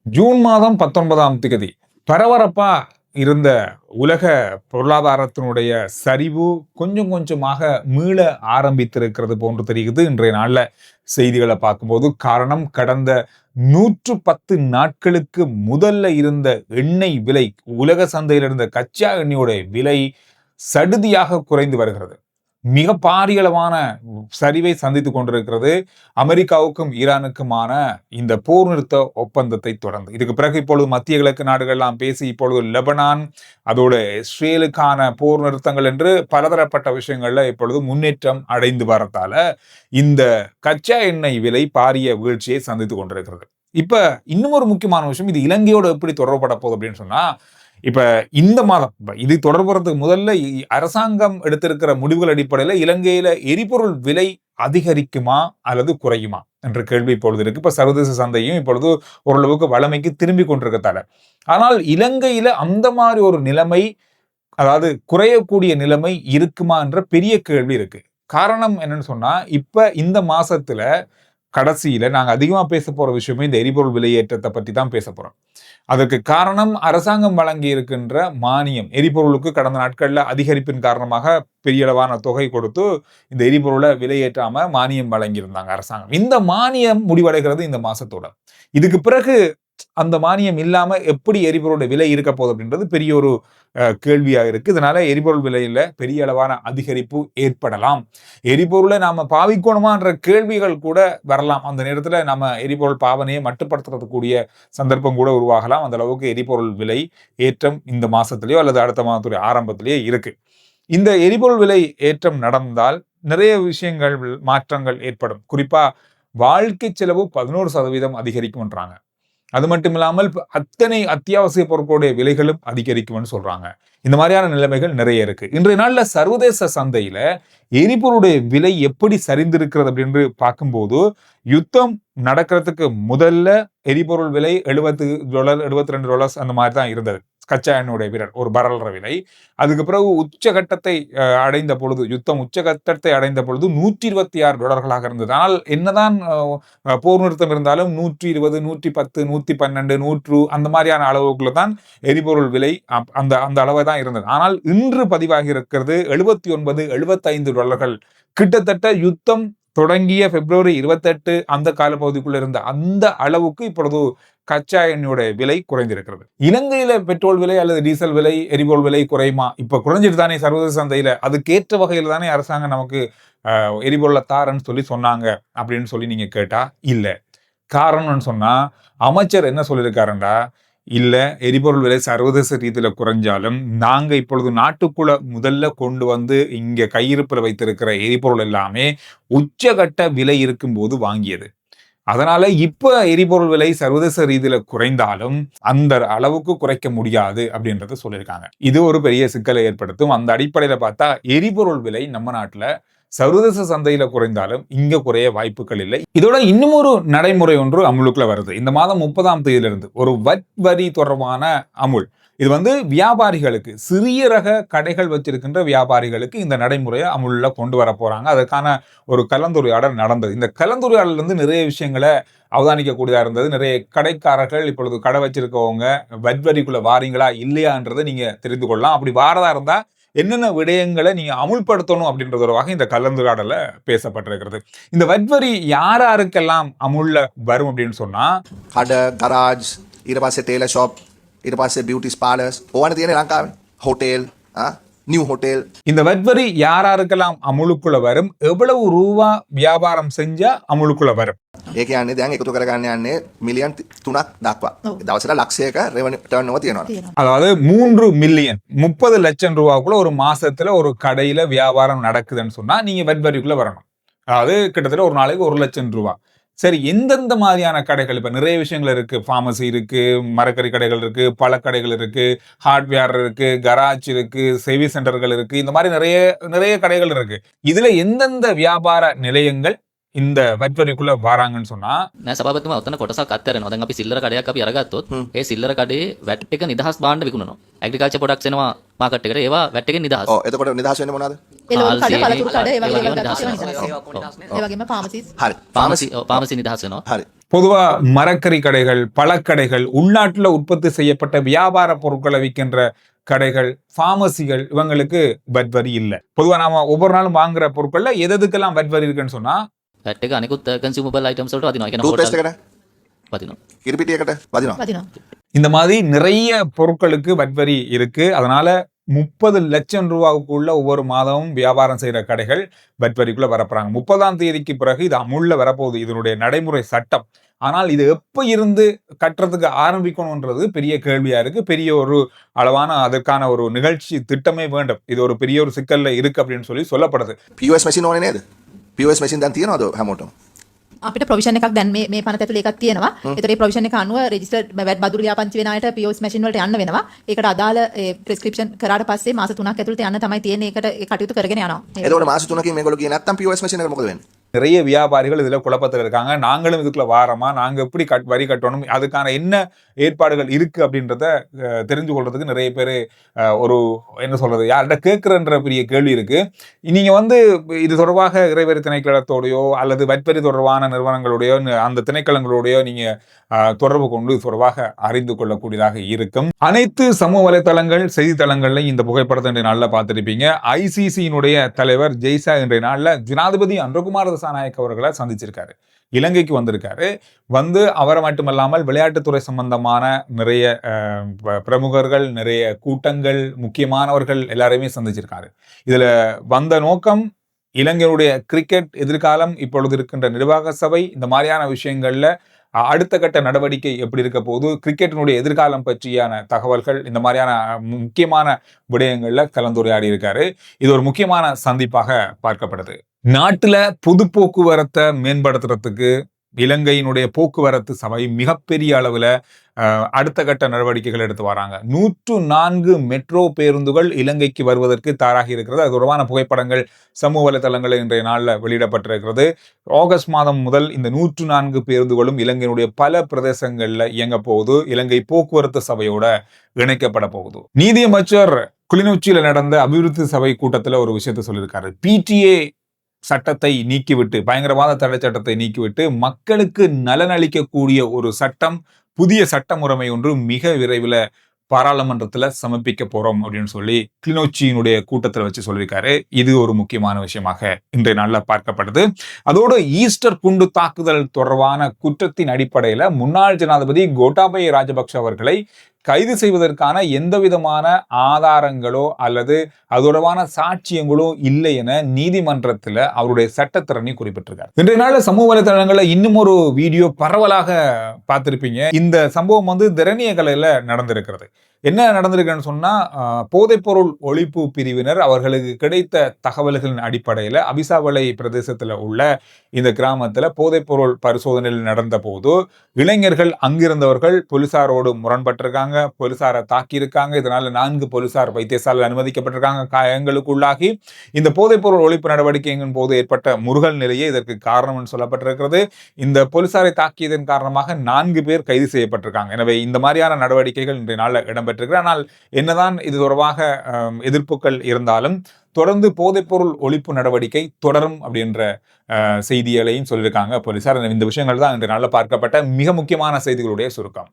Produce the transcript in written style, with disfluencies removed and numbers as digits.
June மாதம் 19ஆம் தேதி பரபரப்பா இருந்த உலக பொருளாதாரத்தினுடைய சரிவு கொஞ்சம் கொஞ்சமாக மீள ஆரம்பித்திருக்கிறது போன்று தெரிகிறது இன்றைய நாள்ல செய்திகளை பார்க்கும்போது. காரணம், கடந்த 110 நாட்களுக்கு முதல்ல இருந்த எண்ணெய் விலை, உலக சந்தையில் இருந்த கச்சா எண்ணெயோட விலை சடுதியாக குறைந்து வருகிறது. மிக பாரியளவான சரிவை சந்தித்துக் கொண்டிருக்கிறது அமெரிக்காவுக்கும் ஈரானுக்குமான இந்த போர் நிறுத்த ஒப்பந்தத்தை தொடர்ந்து. இதுக்கு பிறகு இப்பொழுது மத்திய கிழக்கு நாடுகள்லாம் பேசி இப்பொழுது லெபனான், அதோட இஸ்ரேலுக்கான போர் நிறுத்தங்கள் என்று பலதரப்பட்ட விஷயங்கள்ல இப்பொழுது முன்னேற்றம் அடைந்து வரத்தால இந்த கச்சா எண்ணெய் விலை பாரிய வீழ்ச்சியை சந்தித்துக் கொண்டிருக்கிறது. இப்ப இன்னும் ஒரு முக்கியமான விஷயம், இது இலங்கையோட எப்படி தொடர்பட போகுது அப்படின்னு சொன்னா, இப்ப இந்த மாதம் இது தொடர்புறதுக்கு முதல்ல அரசாங்கம் எடுத்திருக்கிற முடிவுகள் அடிப்படையில் இலங்கையில எரிபொருள் விலை அதிகரிக்குமா அல்லது குறையுமா என்ற கேள்வி இப்பொழுது இருக்கு. இப்ப சர்வதேச சந்தையும் இப்பொழுது ஓரளவுக்கு வளமைக்கு திரும்பி கொண்டிருக்கத்தால, ஆனால் இலங்கையில அந்த மாதிரி ஒரு நிலைமை, அதாவது குறையக்கூடிய நிலைமை இருக்குமா என்ற பெரிய கேள்வி இருக்கு. காரணம் என்னன்னு சொன்னா, இப்ப இந்த மாசத்துல கடைசியில நாங்க அதிகமா பேச போற விஷயமே இந்த எரிபொருள் விலையேற்றத்தை பற்றி தான் பேச போறோம். அதற்கு காரணம், அரசாங்கம் வழங்கி இருக்கின்ற மானியம். எரிபொருளுக்கு கடந்த நாட்கள்ல அதிகரிப்பின் காரணமாக பெரிய அளவான தொகை கொடுத்து இந்த எரிபொருளை விலையேற்றாம மானியம் வழங்கியிருந்தாங்க அரசாங்கம். இந்த மானியம் முடிவடைகிறது இந்த மாசத்தோட. இதுக்கு பிறகு அந்த மானியம் இல்லாம எப்படி எரிபொருளோட விலை இருக்க போகுது அப்படின்றது பெரிய ஒரு கேள்வியா இருக்கு. இதனால எரிபொருள் விலையில பெரிய அளவான அதிகரிப்பு ஏற்படலாம். எரிபொருளை நாம பாவிக்கணுமான்ற கேள்விகள் கூட வரலாம். அந்த நேரத்துல நம்ம எரிபொருள் பாவனையை மட்டுப்படுத்துறதுக்கூடிய சந்தர்ப்பம் கூட உருவாகலாம். அந்த அளவுக்கு எரிபொருள் விலை ஏற்றம் இந்த மாசத்திலேயோ அல்லது அடுத்த மாதத்துடைய ஆரம்பத்திலேயே இருக்கு. இந்த எரிபொருள் விலை ஏற்றம் நடந்தால் நிறைய விஷயங்கள், மாற்றங்கள் ஏற்படும். குறிப்பா வாழ்க்கை செலவு 11% அதிகரிக்கும்ன்றாங்க. அது மட்டும் இல்லாமல் அத்தனை அத்தியாவசிய பொருட்களுடைய விலைகளும் அதிகரிக்கும்னு சொல்றாங்க. இந்த மாதிரியான நிலைமைகள் நிறைய இருக்கு. இன்றைய நாள்ல சர்வதேச சந்தையில எரிபொருளுடைய விலை எப்படி சரிந்திருக்கிறது அப்படின்னு பார்க்கும்போது, யுத்தம் நடக்கிறதுக்கு முதல்ல எரிபொருள் விலை $70, $72 அந்த மாதிரி தான் இருந்தது. கச்சா எண்ணெயுடைய ஒரு பரல்ற விலை. அதுக்கு பிறகு உச்சகட்டத்தை அடைந்த பொழுது, யுத்தம் உச்சகட்டத்தை அடைந்த பொழுது $126 இருந்தது. ஆனால் என்னதான் போர் நிறுத்தம் இருந்தாலும் 120, 110, 112, 100 அந்த மாதிரியான அளவுக்குள்ள தான் எரிபொருள் விலை அந்த அந்த அளவை தான் இருந்தது. ஆனால் இன்று பதிவாகி இருக்கிறது $79, $75. கிட்டத்தட்ட யுத்தம் தொடங்கிய பிப்ரவரி 28 அந்த காலப்பகுதிக்குள்ள இருந்த அந்த அளவுக்கு இப்பொழுது கச்சா எண்ணெயோட விலை குறைந்திருக்கிறது. இலங்கையில பெட்ரோல் விலை அல்லது டீசல் விலை, எரிபொருள் விலை குறையுமா? இப்ப குறைஞ்சிட்டு தானே சர்வதேச சந்தையில, அதுக்கேற்ற வகையில தானே அரசாங்கம் நமக்கு எரிபொருளை தாரன்னு சொன்னாங்க அப்படின்னு சொல்லி நீங்க கேட்டா இல்ல. காரணம்னு சொன்னா, அமைச்சர் என்ன சொல்லியிருக்காருண்டா, இல்ல எரிபொருள் விலை சர்வதேச ரீதியில குறைஞ்சாலும் நாங்க இப்பொழுது நாட்டுக்குள்ள முதல்ல கொண்டு வந்து இங்க கையிருப்பில் வைத்திருக்கிற எரிபொருள் எல்லாமே உச்சகட்ட விலை இருக்கும் போது வாங்கியது. அதனால இப்ப எரிபொருள் விலை சர்வதேச ரீதியில குறைந்தாலும் அந்த அளவுக்கு குறைக்க முடியாது அப்படின்றத சொல்லியிருக்காங்க. இது ஒரு பெரிய சிக்கலை ஏற்படுத்தும். அந்த அடிப்படையில பார்த்தா எரிபொருள் விலை நம்ம நாட்டுல சர்வதேச சந்தையில குறைந்தாலும் இங்க குறைய வாய்ப்புகள் இல்லை. இதோட இன்னும் ஒரு நடைமுறை ஒன்று அமுலுக்குள்ள வருது. இந்த மாதம் 30ஆம் தேதியிலிருந்து ஒரு வட் வரி தொடர்பான அமுல். இது வியாபாரிகளுக்கு, சிறிய ரக கடைகள் வச்சிருக்கின்ற வியாபாரிகளுக்கு இந்த நடைமுறையை அமுல்ல கொண்டு வர போறாங்க. அதற்கான ஒரு கலந்துரையாடல் நடந்தது. இந்த கலந்துரையாடல் நிறைய விஷயங்களை அவதானிக்கக்கூடியதா இருந்தது. நிறைய கடைக்காரர்கள் இப்பொழுது கடை வச்சிருக்கவங்க வட் வரிக்குள்ள வாரீங்களா இல்லையான்றதை நீங்க தெரிந்து கொள்ளலாம். அப்படி வாரதா இருந்தா என்னென்ன விடயங்களை நீங்க அமுல்படுத்தணும் அப்படின்றதோட இந்த கலந்துரையாடல பேசப்பட்டிருக்கிறது. இந்த வட்வரி யாருக்கெல்லாம் அமுல்ல வரும் அப்படின்னு சொன்னா, கடை, கராஜ், ඊට පස්සේ ටේලර් ෂොප්, ඊට පස්සේ බියුටි පාර්ලර්ස් ඕවනේ තියෙන්නේ ලංකාවේ. හෝටෙල්, நியூ ஹோட்டல். இந்த வட்வரி யாருக்கெல்லாம் அமுலுக்குள்ள வரும், எவ்வளவு ரூபா வியாபாரம் செஞ்சா அமுலுக்குள்ள வரும்? ඒ කියන්නේ දැන් එකතු කරගන්න යන්නේ මිලියන් 3ක් දක්වා. දවසට ලක්ෂයක රෙවෙනියු ටර්න් ඕවර් තියෙනවා. அதாவது 3 மில்லியன், 30 லட்சம் ரூபாய்க்குள்ள ஒரு மாசத்துல ஒரு கடையில வியாபாரம் நடக்குதுன்னு சொன்னா நீங்க வட்வரிக்குள்ள வரணும். அதாவது கிட்டத்தட்ட ஒரு நாளைக்கு 1 லட்சம் ரூபாய். சரி, எந்தெந்த மாதிரியான கடைகள்? இப்ப நிறைய விஷயங்கள் இருக்கு. பார்மசி இருக்கு, மரக்கறி கடைகள் இருக்கு, பழக்கடைகள் இருக்கு, ஹார்ட்வேர் இருக்கு, கராஜ் இருக்கு, சர்வீஸ் சென்டர்கள் இருக்கு. இந்த மாதிரி நிறைய நிறைய கடைகள் இருக்கு. இதுல எந்தெந்த வியாபார நிலையங்கள் இந்த වට්වරිකුල வாராங்கன்னு சொன்னா, නෑ සභාපතිතුමා ඔතන කොටසක් අත්හැරෙනවා. දැන් අපි සිල්ලර කඩයක් අපි අරගත්තොත් ඒ සිල්ලර කඩේ වැට් එක නිදහස් භාණ්ඩ විකුණනවා. ඇග්‍රිකල්චර් ප්‍රොඩක්ට්ස් එනවා මාකට් එකට. ඒවා වැට් එකෙන් නිදහස්. ඔව් එතකොට නිදහස් වෙන්නේ මොනවද? එළවලු කඩ, සීනි, පළතුරු කඩ, ඒ වගේ ඒ වගේ දේවල් නිදහස් ගත්තා වෙනවා. නිදහස් වෙනවා. ඒ වගේම ෆාමසිස් හරි පාමසි නිදහස් වෙනවා. හරි பொதுவா மரக்கறி கடைகள், பழக்கடைகள், உள்நாட்டுல உற்பத்தி செய்யப்பட்ட வியாபார பொருட்களை விற்கின்ற கடைகள், ஃபார்மசிகள் இவங்களுக்கு வட் வரி இல்லை. பொதுவா நாம ஒவ்வொரு நாளும் வாங்குற பொருட்கள்ல எதுக்கெல்லாம் வட் வரி இருக்குன்னு சொன்னா පැට් එක අනිකුත් කන්සියුමබල් අයිටම්ස් වලට වදිනවා. ඒ කියන්නේ ටූත්පේස්ට් හෝටල් එකට වදිනවා. කිරිපිටියකට වදිනවා වදිනවා. இந்த மாதிரி நிறைய பொருட்களுக்கு வட் வரி இருக்கு. அதனால 30 லட்சம் ரூபாவுக்குள்ள ஒவ்வொரு மாதமும் வியாபாரம் செய்யற கடைகள் வட் வரிக்குள்ள வரப்போறாங்க. 30ஆம் தேதிக்கு பிறகு இது அமுல்ல வரப்போகுது, இதனுடைய நடைமுறை சட்டம். ஆனால் இது எப்ப இருந்து கட்டுறதுக்கு ஆரம்பிக்கணும்ன்றது பெரிய கேள்வியா இருக்கு. பெரிய ஒரு அளவான அதற்கான ஒரு நிகழ்ச்சி திட்டமே வேண்டும். இது ஒரு பெரிய ஒரு சிக்கல்ல இருக்கு அப்படின்னு சொல்லப்படுது. POS මැසින් ඕනේ නේද POS මැසින් දැන් තියනවද හැමෝටම අපිට ප්‍රොවිෂන් එකක් දැන් මේ පනත ඇතුලේ එකක් තියෙනවා. ඒතර ඒ ප්‍රොවිෂන් එක අනුව රෙජිස්ටර්ඩ් වැට් බදුරු ලියාපදිංචි වෙන අයට POS මැෂින් වලට යන්න වෙනවා. ඒකට අදාළ ප්‍රෙස්ක්‍රිප්ෂන් කරාට පස්සේ මාස 3ක් ඇතුළත යන්න තමයි තියෙන්නේ. ඒකට ඒ කටයුතු කරගෙන යනවා. එතකොට මාස 3කින් මේගොල්ලෝ ගියේ නැත්තම් POS මැසින් එකට මොකද වෙන්නේ நிறைய வியாபாரிகள் இதுல குழப்பத்தில் இருக்காங்க. நாங்களும் இதுக்குள்ள வாரமா, நாங்க எப்படி வரி கட்டணும், அதுக்கான என்ன ஏற்பாடுகள் இருக்கு அப்படின்றத தெரிஞ்சு கொள்றதுக்கு நிறைய பேர் ஒரு என்ன சொல்றது, யார்கிட்ட கேட்கிறன்ற பெரிய கேள்வி இருக்கு. நீங்க வந்து இது தொடர்பாக இறைவரி திணைக்களத்தோடையோ அல்லது வட்வரி தொடர்பான நிறுவனங்களுடையோ அந்த திணைக்களங்களோடையோ நீங்க தொடர்பு கொண்டு தொடர்பாக அறிந்து கொள்ளக்கூடியதாக இருக்கும். அனைத்து சமூக வலைத்தளங்கள், செய்தித்தளங்கள்ல இந்த புகைப்படத்தை இன்றைய நாளில் பார்த்திருப்பீங்க. ஐசிசியினுடைய தலைவர் ஜெய்சா இன்றைய நாளில் ஜனாதிபதி அன்றகுமார் திசாநாயக்க அவர்களை சந்திச்சிருக்காரு. இலங்கைக்கு வந்திருக்காரு. வந்து அவரை மட்டுமல்லாமல் விளையாட்டுத்துறை சம்பந்தமான நிறைய பிரமுகர்கள், நிறைய கூட்டங்கள், முக்கியமானவர்கள் எல்லாரையுமே சந்திச்சிருக்காரு. இதுல வந்த நோக்கம் இலங்கையுடைய கிரிக்கெட் எதிர்காலம், இப்பொழுது இருக்கின்ற நிர்வாக சபை, இந்த மாதிரியான விஷயங்கள்ல அடுத்த கட்ட நடவடிக்கை எப்படி இருக்க போது, கிரிக்கெட்டினுடைய எதிர்காலம் பற்றியான தகவல்கள், இந்த மாதிரியான முக்கியமான விடயங்கள்ல கலந்துரையாடி இருக்காரு. இது ஒரு முக்கியமான சந்திப்பாக பார்க்கப்படுது. நாட்டுல பொது போக்குவரத்தை மேம்படுத்துறதுக்கு இலங்கையினுடைய போக்குவரத்து சபை மிகப்பெரிய அளவுல அடுத்த கட்ட நடவடிக்கைகள் எடுத்து வராங்க. 104 மெட்ரோ பேருந்துகள் இலங்கைக்கு வருவதற்கு தயாராகி இருக்கிறது. அது தொடர்பான புகைப்படங்கள் சமூக வலைதளங்களில் இன்றைய நாளில் வெளியிடப்பட்டிருக்கிறது. ஆகஸ்ட் மாதம் முதல் இந்த 104 பேருந்துகளும் இலங்கையினுடைய பல பிரதேசங்கள்ல இயங்க போகுது. இலங்கை போக்குவரத்து சபையோட இணைக்கப்பட போகுது. நீதியமைச்சர் கிளிநொச்சியில நடந்த அபிவிருத்தி சபை கூட்டத்துல ஒரு விஷயத்த சொல்லியிருக்காரு. PTA சட்டத்தை நீக்கிவிட்டு, பயங்கரவாத தடை சட்டத்தை நீக்கிவிட்டு மக்களுக்கு நலனளிக்கக்கூடிய ஒரு சட்டம், புதிய சட்ட முறைமை ஒன்று மிக விரைவில் பாராளுமன்றத்துல சமர்ப்பிக்க போறோம் அப்படின்னு சொல்லி கிளிநொச்சியினுடைய கூட்டத்தில் வச்சு சொல்லியிருக்காரு. இது ஒரு முக்கியமான விஷயமாக இன்றைய நாள்ல பார்க்கப்படுது. அதோடு ஈஸ்டர் குண்டு தாக்குதல் தொடர்பான குற்றத்தின் அடிப்படையில முன்னாள் ஜனாதிபதி கோட்டாபய ராஜபக்ஷ அவர்களை கைது செய்வதற்கான எந்த விதமான ஆதாரங்களோ அல்லது அதோடவான சாட்சியங்களோ இல்லை என நீதிமன்றத்தில் அவருடைய சட்டத்திறனி குறிப்பிட்டிருக்காரு. இன்றைய நாள் சமூக வலைதளங்களில் இன்னும் ஒரு வீடியோ பரவலாக பார்த்திருப்பீங்க. இந்த சம்பவம் வந்து திரணியகலையில நடந்திருக்கிறது. என்ன நடந்திருக்குன்னு சொன்னா, போதைப்பொருள் ஒழிப்பு பிரிவினர் அவர்களுக்கு கிடைத்த தகவல்களின் அடிப்படையில அபிசாவளை பிரதேசத்துல உள்ள இந்த கிராமத்துல போதைப்பொருள் பரிசோதனையில் நடந்த போது இளைஞர்கள் அங்கிருந்தவர்கள் போலீசாரோடு முரண்பட்டிருக்காங்க, போலீசாரை தாக்கியிருக்காங்க. இதனால 4 போலீசார் வைத்தியசாலையில் அனுமதிக்கப்பட்டிருக்காங்க, காயங்களுக்குள்ளாகி. இந்த போதைப்பொருள் ஒழிப்பு நடவடிக்கையின் போது ஏற்பட்ட முருகல் நிலையே இதற்கு காரணம் சொல்லப்பட்டிருக்கிறது. இந்த போலீசாரை தாக்கியதன் காரணமாக 4 பேர் கைது செய்யப்பட்டிருக்காங்க. எனவே இந்த மாதிரியான நடவடிக்கைகள் இன்றைய நாள் இடம்பெற்றிருக்கிறது. ஆனால் என்னதான் இது தொடர்பாக எதிர்ப்புகள் இருந்தாலும் தொடர்ந்து போதைப்பொருள் ஒழிப்பு நடவடிக்கை தொடரும் அப்படின்ற செய்திகளையும் சொல்லியிருக்காங்க போலீசார். இந்த விஷயங்கள் தான் இன்றைய நாளில் பார்க்கப்பட்ட மிக முக்கியமான செய்திகளுடைய சுருக்கம்.